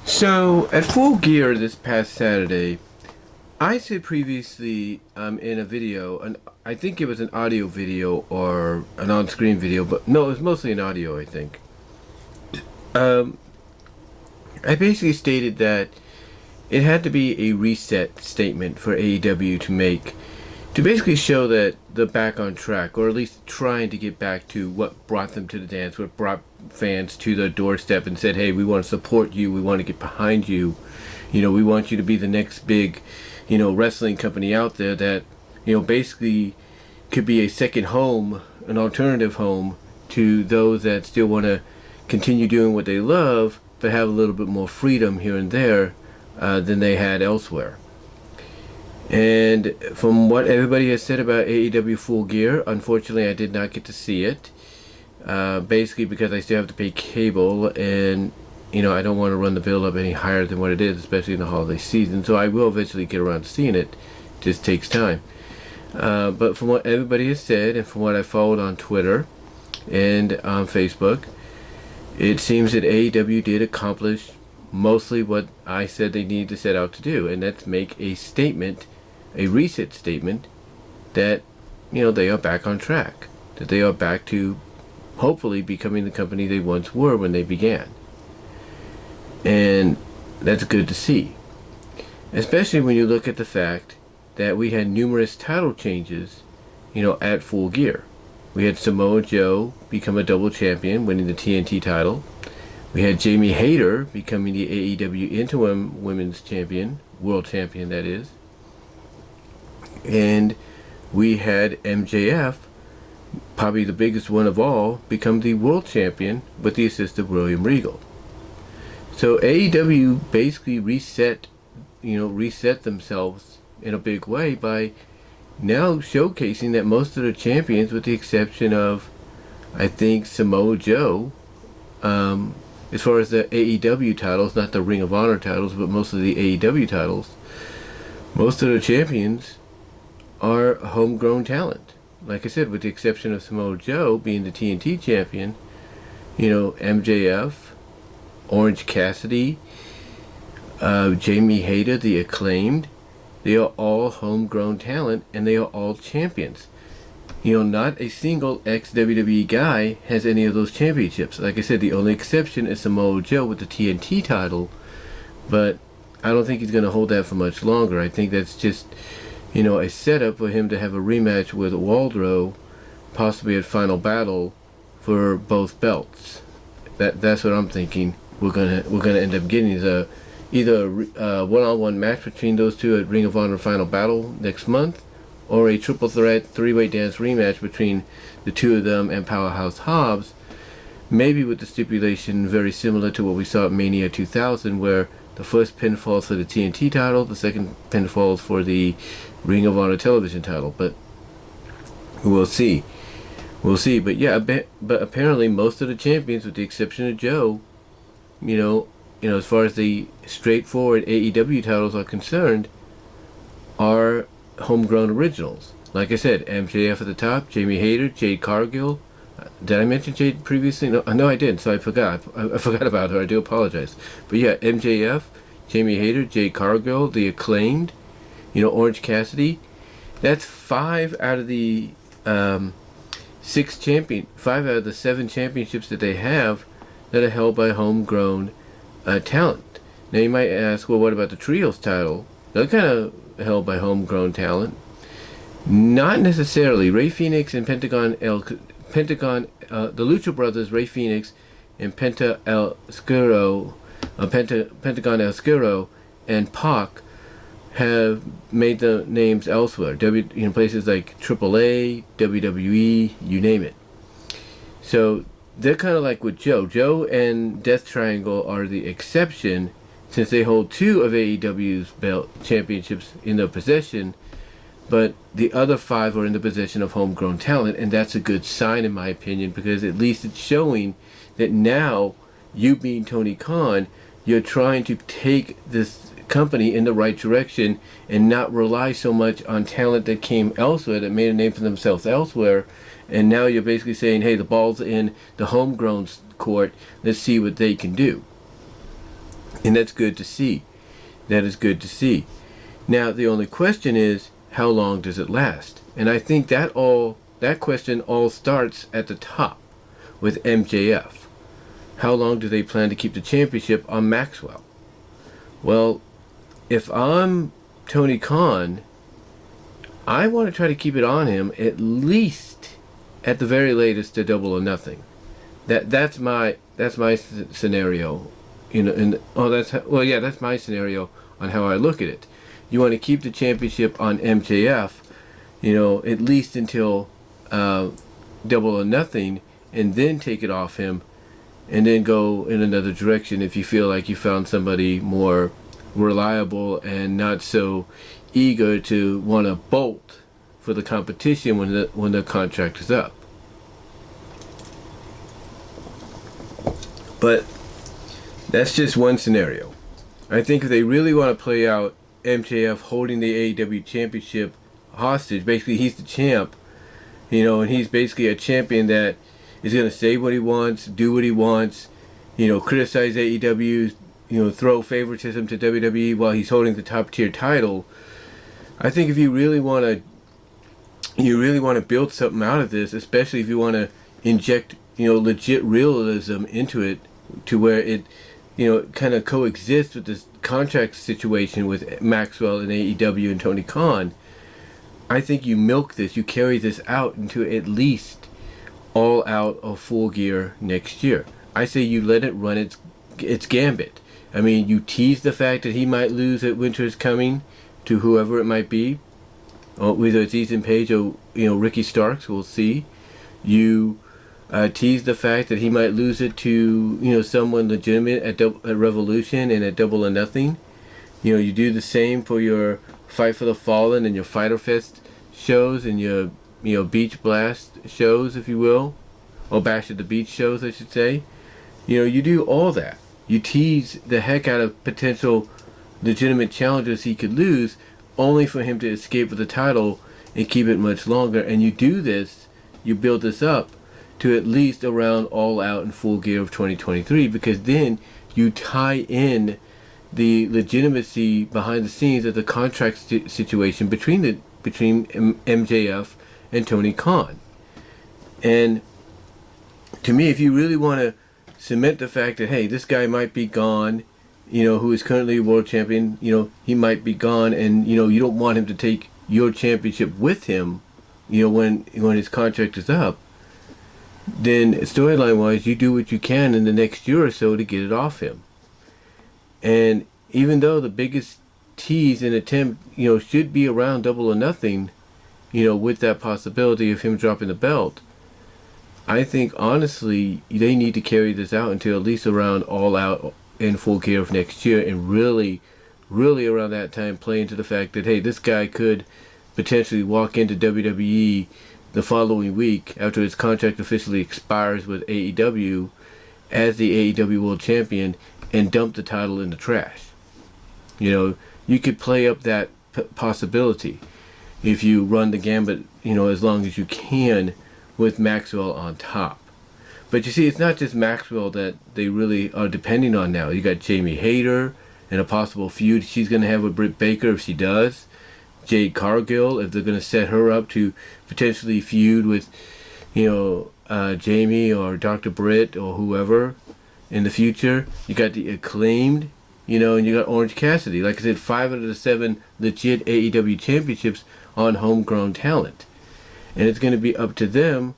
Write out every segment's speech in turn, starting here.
So, at Full Gear this past Saturday, I said previously in a video, I think it was an audio video or an on screen video, but no, it was mostly an audio, I think. Um, I basically stated that it had to be a reset statement for AEW to make to basically show that they're back on track, or at least trying to get back to what brought them to the dance, what brought fans to their doorstep and said, hey, we want to support you, we want to get behind you, we want you to be the next big, wrestling company out there that, basically could be a second home, an alternative home to those that still want to continue doing what they love, but have a little bit more freedom here and there than they had elsewhere. And from what everybody has said about AEW Full Gear, unfortunately I did not get to see it. Basically because I still have to pay cable, and I don't want to run the bill up any higher than what it is, especially in the holiday season. So I will eventually get around to seeing it. It just takes time. But from what everybody has said, and from what I followed on Twitter and on Facebook, it seems that AEW did accomplish mostly what I said they needed to set out to do, and that's make a statement, a reset statement, that they are back on track, that they are back to hopefully becoming the company they once were when they began. And that's good to see, especially when you look at the fact that we had numerous title changes at Full Gear. We had Samoa Joe become a double champion, winning the TNT title. We had Jamie Hayter becoming the AEW Interim Women's Champion, World Champion that is. And we had MJF, probably the biggest one of all, become the World Champion with the assist of William Regal. So AEW basically reset themselves in a big way by now showcasing that most of the champions, with the exception of, I think, Samoa Joe, as far as the AEW titles, not the Ring of Honor titles, but most of the AEW titles, most of the champions are homegrown talent. Like I said, with the exception of Samoa Joe being the TNT champion, MJF, Orange Cassidy, Jamie Hayter, the Acclaimed, they are all homegrown talent, and they are all champions. Not a single ex-WWE guy has any of those championships. Like I said, the only exception is Samoa Joe with the TNT title, but I don't think he's going to hold that for much longer. I think that's just, a setup for him to have a rematch with Waldrow, possibly at Final Battle, for both belts. That's what I'm thinking. We're gonna end up getting is either a one-on-one match between those two at Ring of Honor Final Battle next month, or a triple threat three-way dance rematch between the two of them and Powerhouse Hobbs, maybe with the stipulation very similar to what we saw at Mania 2000, where the first pin falls for the TNT title, the second pin falls for the Ring of Honor television title. But we'll see. But yeah, but apparently most of the champions, with the exception of Joe, as far as the straightforward AEW titles are concerned, are homegrown originals. Like I said, MJF at the top, Jamie Hayter, Jade Cargill. Did I mention Jade previously? No, I didn't, so I forgot. I forgot about her. I do apologize. But yeah, MJF, Jamie Hayter, Jade Cargill, the Acclaimed, Orange Cassidy. That's 5 out of the 5 out of the 7 championships that they have that are held by homegrown talent. Now you might ask, well, what about the Trios title? They're kind of held by homegrown talent. Not necessarily. Rey Fenix and the Lucha Brothers, Rey Fenix and Pentagon El Oscuro and Pac have made the names elsewhere. Places like AAA, WWE, you name it. So they're kind of like with Joe. Joe and Death Triangle are the exception, since they hold 2 of AEW's belt championships in their possession, but the other 5 are in the possession of homegrown talent, and that's a good sign in my opinion, because at least it's showing that now, you being Tony Khan, you're trying to take this company in the right direction and not rely so much on talent that came elsewhere, that made a name for themselves elsewhere, and now you're basically saying, hey, the ball's in the homegrown court, let's see what they can do. And that's good to see. That is good to see. Now, the only question is, how long does it last? And I think that question all starts at the top with MJF. How long do they plan to keep the championship on Maxwell? Well, if I'm Tony Khan, I want to try to keep it on him at least, at the very latest, to Double or Nothing. That's my scenario. That's my scenario on how I look at it. You want to keep the championship on MJF, at least until Double or Nothing, and then take it off him, and then go in another direction if you feel like you found somebody more reliable and not so eager to want to bolt for the competition when the contract is up. But that's just one scenario. I think if they really want to play out MJF holding the AEW Championship hostage, basically he's the champ, and he's basically a champion that is going to say what he wants, do what he wants, criticize AEW, throw favoritism to WWE while he's holding the top tier title. I think if you really want to build something out of this, especially if you want to inject, legit realism into it, to where it, kind of coexists with this contract situation with Maxwell and AEW and Tony Khan, I think you milk this, you carry this out into at least All Out or Full Gear next year. I say you let it run its gambit. I mean, you tease the fact that he might lose at Winter is Coming to whoever it might be, or whether it's Ethan Page or Ricky Starks, we'll see. You tease the fact that he might lose it to someone legitimate at Revolution and at Double or Nothing. You do the same for your Fight for the Fallen and your Fyter Fest shows and your Beach Blast shows, if you will, or Bash at the Beach shows, I should say. You do all that. You tease the heck out of potential legitimate challengers he could lose, only for him to escape with the title and keep it much longer. And you do this, you build this up to at least around All Out and Full Gear of 2023, because then you tie in the legitimacy behind the scenes of the contract situation between MJF and Tony Khan. And to me, if you really want to cement the fact that, hey, this guy might be gone, who is currently a world champion, he might be gone, and you don't want him to take your championship with him, when his contract is up, then storyline wise, you do what you can in the next year or so to get it off him. And even though the biggest tease and attempt, should be around Double or Nothing, with that possibility of him dropping the belt, I think honestly they need to carry this out until at least around All Out and Full Gear of next year, and really around that time play into the fact that, hey, this guy could potentially walk into WWE the following week after his contract officially expires with AEW as the AEW World Champion and dump the title in the trash. You could play up that possibility if you run the gambit, as long as you can, with Maxwell on top. But you see, it's not just Maxwell that they really are depending on now. You got Jamie Hayter and a possible feud she's going to have with Britt Baker if she does. Jade Cargill, if they're going to set her up to potentially feud with, Jamie or Dr. Britt or whoever in the future. You got the Acclaimed, and you got Orange Cassidy. Like I said, 5 out of the 7 legit AEW championships on homegrown talent. And it's going to be up to them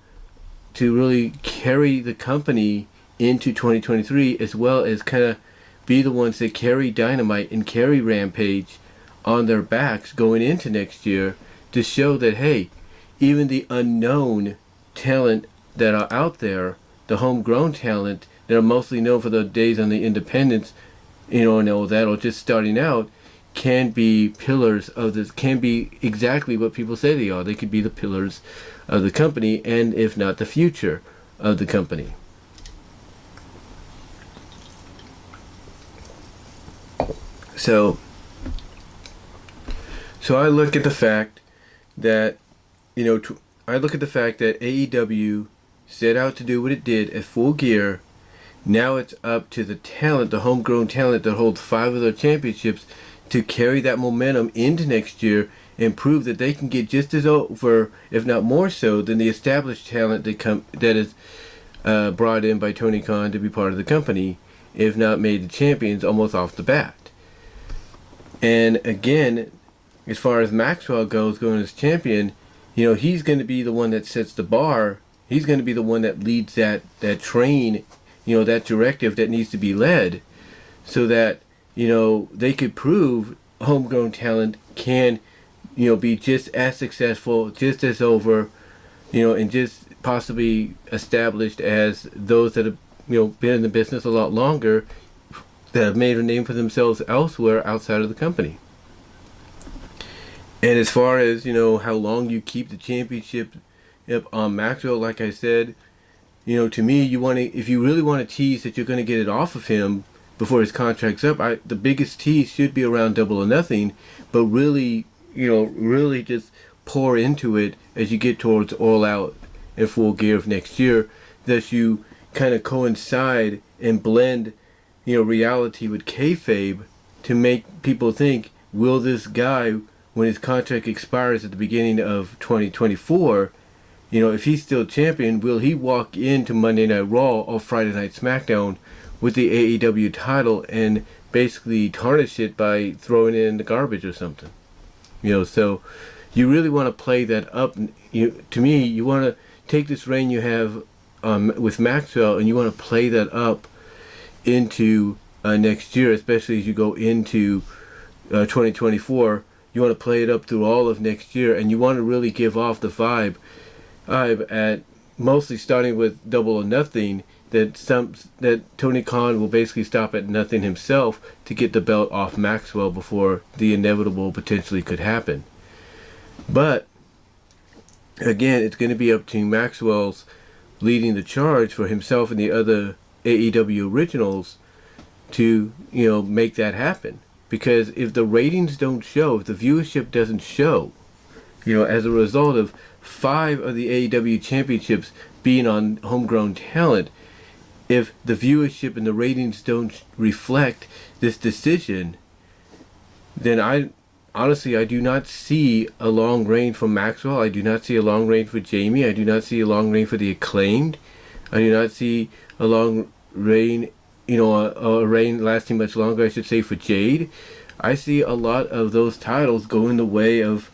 to really carry the company into 2023, as well as kind of be the ones that carry Dynamite and carry Rampage on their backs going into next year, to show that, hey, even the unknown talent that are out there, the homegrown talent that are mostly known for their days on the independents, and all that, or just starting out, can be pillars of this, can be exactly what people say they are. They could be the pillars of the company, and if not, the future of the company. So I look at the fact that, AEW set out to do what it did at Full Gear, Now it's up to the talent, the homegrown talent that holds 5 of their championships, to carry that momentum into next year and prove that they can get just as over, if not more so, than the established talent that is brought in by Tony Khan to be part of the company, if not made the champions almost off the bat. And again, as far as Maxwell goes, going as champion, he's going to be the one that sets the bar. He's going to be the one that leads that train, that directive that needs to be led, so that, they could prove homegrown talent can, be just as successful, just as over, and just possibly established as those that have, been in the business a lot longer, that have made a name for themselves elsewhere outside of the company. And as far as, how long you keep the championship on Maxwell, like I said, to me, if you really want to tease that you're going to get it off of him before his contract's up, the biggest tease should be around Double or Nothing, but really, really just pour into it as you get towards All Out and Full Gear of next year, that you kind of coincide and blend, reality with kayfabe, to make people think, will this guy, when his contract expires at the beginning of 2024, if he's still champion, will he walk into Monday Night Raw or Friday Night SmackDown with the AEW title and basically tarnish it by throwing it in the garbage or something? So you really want to play that up. To me, you want to take this reign you have with Maxwell, and you want to play that up into next year, especially as you go into 2024. You want to play it up through all of next year, and you want to really give off the vibe at mostly starting with Double or Nothing, that Tony Khan will basically stop at nothing himself to get the belt off Maxwell before the inevitable potentially could happen. But again, it's going to be up to Maxwell's leading the charge for himself and the other AEW Originals to, make that happen. Because if the ratings don't show, if the viewership doesn't show, as a result of 5 of the AEW Championships being on homegrown talent, if the viewership and the ratings don't reflect this decision, then I do not see a long reign for Maxwell. I do not see a long reign for Jamie. I do not see a long reign for the Acclaimed. I do not see a long reign, a reign lasting much longer, I should say, for Jade. I see a lot of those titles go in the way of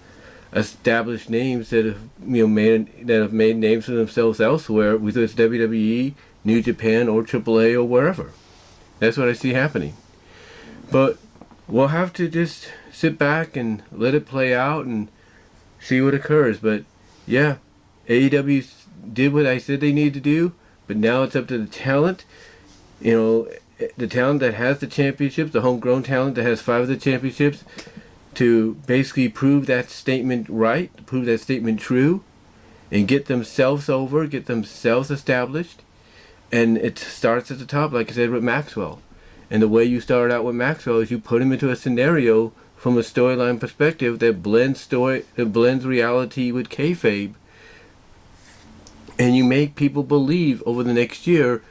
established names that have made names for themselves elsewhere, whether it's WWE, New Japan, or AAA, or wherever. That's what I see happening. But we'll have to just sit back and let it play out and see what occurs. But yeah, AEW did what I said they needed to do, but now it's up to the talent. The talent that has the championships, the homegrown talent that has 5 of the championships, to basically prove that statement right, prove that statement true, and get themselves over, get themselves established. And it starts at the top, like I said, with Maxwell. And the way you start out with Maxwell is you put him into a scenario from a storyline perspective that blends reality with kayfabe, and you make people believe over the next year,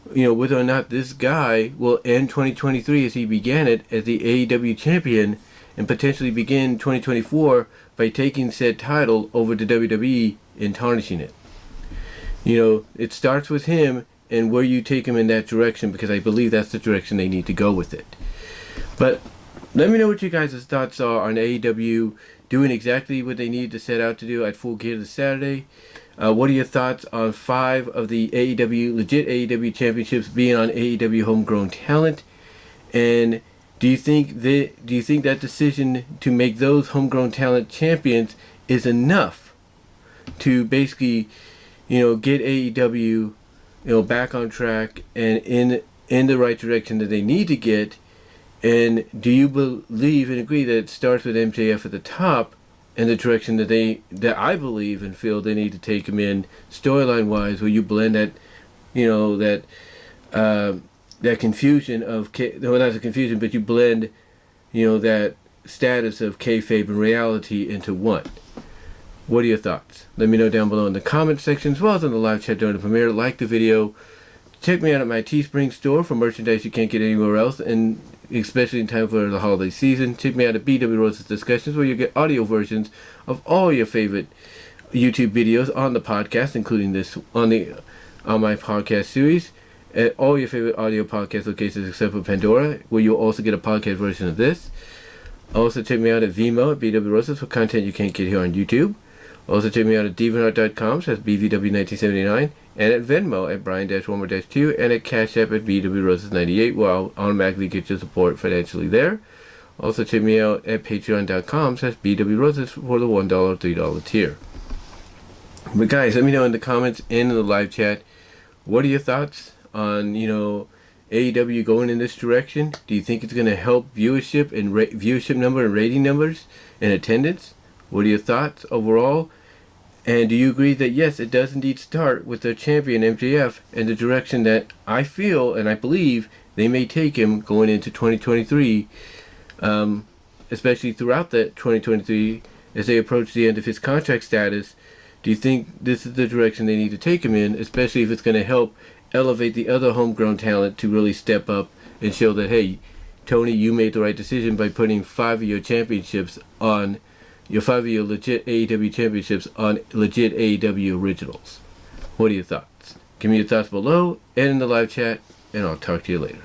whether or not this guy will end 2023 as he began it as the AEW champion, and potentially begin 2024 by taking said title over to WWE and tarnishing it. It starts with him and where you take him in that direction, because I believe that's the direction they need to go with it. But let me know what you guys' thoughts are on AEW doing exactly what they need to set out to do at Full Gear this Saturday. What are your thoughts on 5 of the legit AEW championships being on AEW homegrown talent? And do you think that decision to make those homegrown talent champions is enough to basically, get AEW, back on track and in the right direction that they need to get? And do you believe and agree that it starts with MJF at the top and the direction that I believe and feel they need to take him in storyline wise, where you blend that, that confusion of not the confusion, but you blend, that status of kayfabe and reality into one? What are your thoughts? Let me know down below in the comment section, as well as in the live chat during the premiere. Like the video, check me out at my Teespring store for merchandise you can't get anywhere else, and especially in time for the holiday season. Check me out at BW Rose's Discussions, where you get audio versions of all your favorite YouTube videos on the podcast, including this on my podcast series, at all your favorite audio podcast locations except for Pandora, where you'll also get a podcast version of this. Also check me out at VENMO at BW Roses for content you can't get here on YouTube. Also check me out at DeviantArt.com, so that's BVW1979, and at Venmo at Brian-Warmer-2, and at Cash App at BW Roses98, where I'll automatically get your support financially there. Also check me out at Patreon.com, so that's BW Roses for the $1 or $3 tier. But guys, let me know in the comments and in the live chat, what are your thoughts on, AEW going in this direction? Do you think it's going to help viewership and viewership number and rating numbers and attendance? What are your thoughts overall? And do you agree that yes, it does indeed start with their champion MJF and the direction that I feel and I believe they may take him going into 2023, especially throughout that 2023 as they approach the end of his contract status? Do you think this is the direction they need to take him in, especially if it's going to help elevate the other homegrown talent to really step up and show that, hey, Tony, you made the right decision by putting 5 of your championships on, your 5 of your legit AEW championships on legit AEW Originals? What are your thoughts? Give me your thoughts below and in the live chat, and I'll talk to you later.